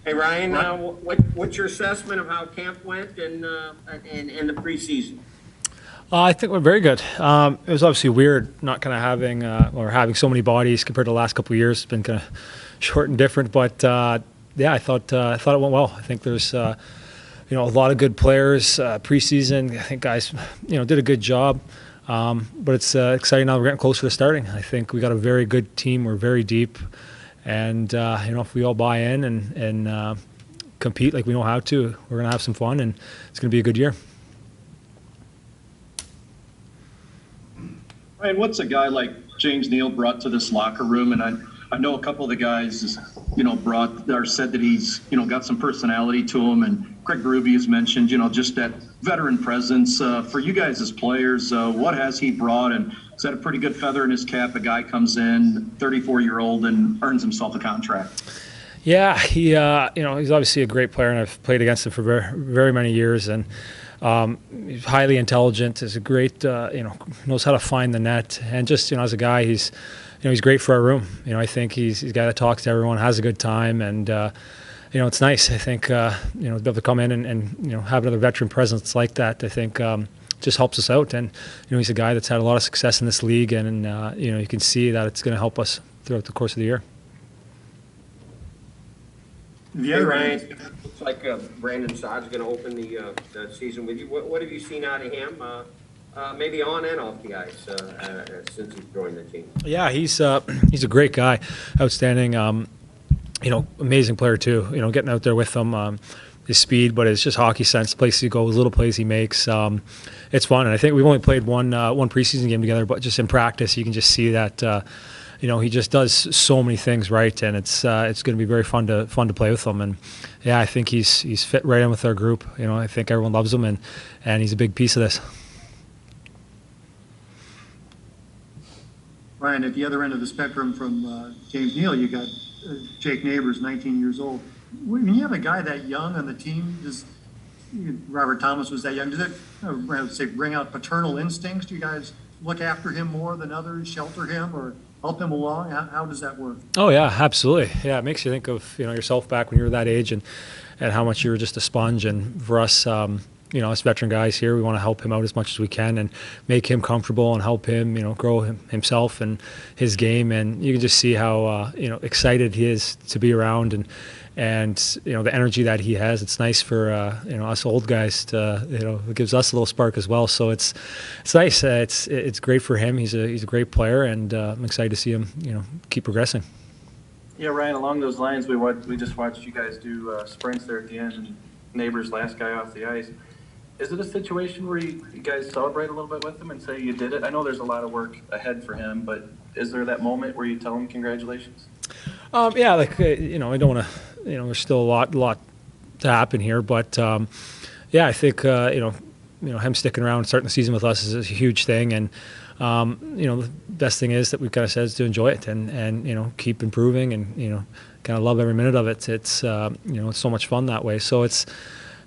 Hey Ryan, what's your assessment of how camp went and in the preseason? I think we're very good. It was obviously weird not kind of having or having so many bodies compared to the last couple of years. It's been kind of short and different, but yeah, I thought it went well. I think there's a lot of good players preseason. I think guys did a good job, but it's exciting now. We're getting closer to starting. I think we got a very good team. We're very deep, and if we all buy in and compete like we know how to, we're gonna have some fun, and it's gonna be a good year. Ryan, what's a guy like James Neal brought to this locker room? And I know a couple of the guys, brought or said that he's, got some personality to him. And Craig Berube has mentioned, just that veteran presence. For you guys as players, what has he brought? And is that a pretty good feather in his cap? A guy comes in, 34-year-old, and earns himself a contract. Yeah, he's obviously a great player, and I've played against him for very, very many years. And he's highly intelligent. Is a great, knows how to find the net, and just as a guy, he's great for our room. I think he's a guy that talks to everyone, has a good time, and it's nice. I think to be able to come in and have another veteran presence like that. I think just helps us out, and he's a guy that's had a lot of success in this league, and you can see that it's going to help us throughout the course of the year. Yeah, Ryan, looks like Brandon Saad's going to open the season with you. What have you seen out of him, maybe on and off the ice, since he's joined the team? Yeah, he's a great guy, outstanding. Amazing player too. Getting out there with him, his speed, but it's just hockey sense. Places he goes, little plays he makes. It's fun, and I think we've only played one preseason game together, but just in practice, you can just see that. He just does so many things right, and it's going to be very fun to play with him. And yeah, I think he's fit right in with our group. I think everyone loves him, and he's a big piece of this. Ryan, at the other end of the spectrum from James Neal, you got Jake Neighbours, 19 years old. When you have a guy that young on the team, Robert Thomas was that young, does it bring out paternal instincts? Do you guys look after him more than others, shelter him, or help him along? How does that work? Oh yeah, absolutely. Yeah, it makes you think of yourself back when you were that age, and how much you were just a sponge. And for us, us veteran guys here, we want to help him out as much as we can and make him comfortable and help him, grow himself and his game. And you can just see how excited he is to be around, and the energy that he has. It's nice for us old guys to it gives us a little spark as well. So it's nice. It's great for him. He's a great player, and I'm excited to see him keep progressing. Yeah, Ryan. Along those lines, we just watched you guys do sprints there at the end, and Neighbours last guy off the ice. Is it a situation where you guys celebrate a little bit with him and say you did it? I know there's a lot of work ahead for him, but is there that moment where you tell him congratulations? Yeah, I don't want to. There's still a lot to happen here, but yeah, I think him sticking around, starting the season with us is a huge thing, and the best thing is that we've kind of said is to enjoy it and keep improving and kind of love every minute of it. It's it's so much fun that way. So it's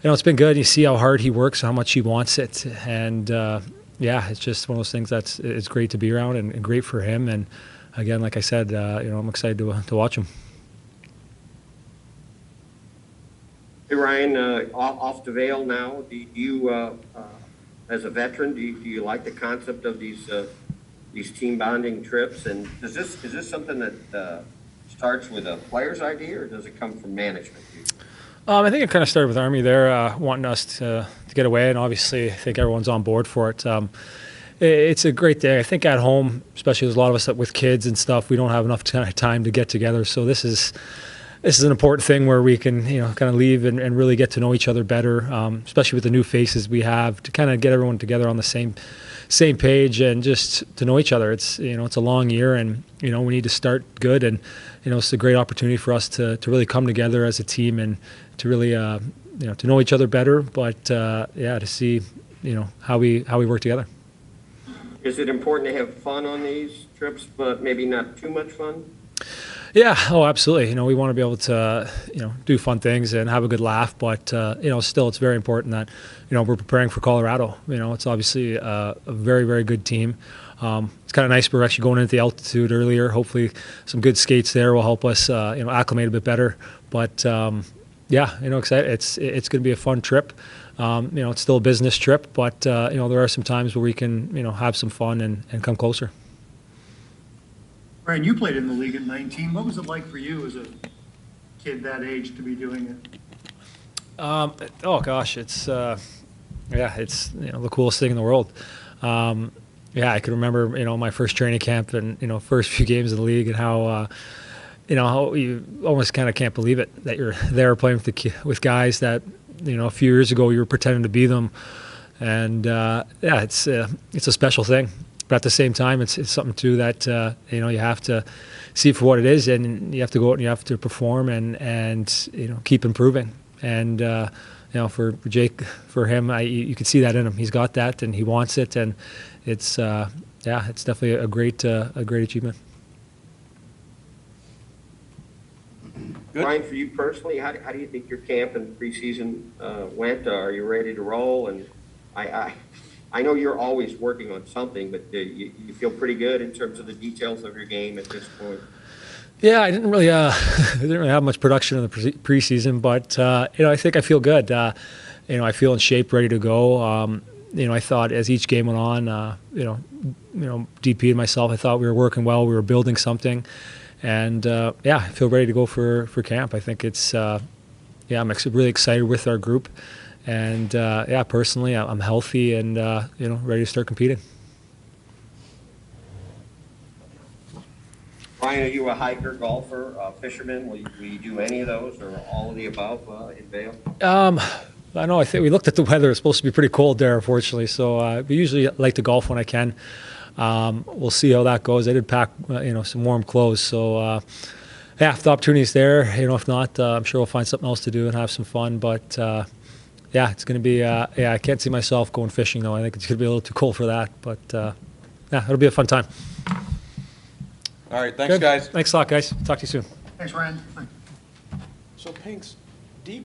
it's been good. You see how hard he works, how much he wants it, and yeah, it's just one of those things it's great to be around and great for him. And again, like I said, I'm excited to watch him. Hey Ryan, off the veil now. Do you, as a veteran, do you like the concept of these team bonding trips? And is this something that starts with a player's idea, or does it come from management? I think it kind of started with Army there, wanting us to get away, and obviously I think everyone's on board for it. It's a great day. I think at home, especially there's a lot of us that with kids and stuff, we don't have enough time to get together. So this is an important thing where we can kind of leave and really get to know each other better, especially with the new faces we have, to kind of get everyone together on the same page and just to know each other. It's it's a long year, and we need to start good, and it's a great opportunity for us to really come together as a team and to really to know each other better, but yeah, to see how we work together. Is it important to have fun on these trips, but maybe not too much fun? Yeah, oh, absolutely. We want to be able to, do fun things and have a good laugh, but still, it's very important that, we're preparing for Colorado. It's obviously a very, very good team. It's kind of nice we're actually going into the altitude earlier. Hopefully, some good skates there will help us, acclimate a bit better. But Yeah, excited. It's going to be a fun trip. It's still a business trip, but there are some times where we can have some fun and come closer. Ryan, you played in the league at 19. What was it like for you as a kid that age to be doing it? Oh gosh, it's it's the coolest thing in the world. I can remember my first training camp and first few games of the league and how how you almost kind of can't believe it that you're there playing with guys that a few years ago you were pretending to be them, and it's a special thing. But at the same time, it's something too that you have to see for what it is, and you have to go out and you have to perform and keep improving. And for Jake, for him, you can see that in him. He's got that, and he wants it, and it's it's definitely a great achievement. Good. Brian, for you personally, how do you think your camp and preseason went? Are you ready to roll? And I know you're always working on something, but you feel pretty good in terms of the details of your game at this point. Yeah, I didn't really have much production in the preseason, but I think I feel good. I feel in shape, ready to go. I thought as each game went on, DP and myself, I thought we were working well. We were building something. And I feel ready to go for camp. I think it's I'm really excited with our group, and personally, I'm healthy and ready to start competing. Brian, are you a hiker, golfer, fisherman? Will you do any of those or all of the above in Vail? I know. I think we looked at the weather. It's supposed to be pretty cold there, unfortunately. So we usually like to golf when I can. We'll see how that goes. I did pack, some warm clothes. So, if the opportunity's there, if not, I'm sure we'll find something else to do and have some fun. But, it's going to be, I can't see myself going fishing, though. I think it's going to be a little too cold for that. But, it'll be a fun time. All right. Thanks, Good. guys. Thanks a lot, guys. Talk to you soon. Thanks, Ryan. So, Pinks,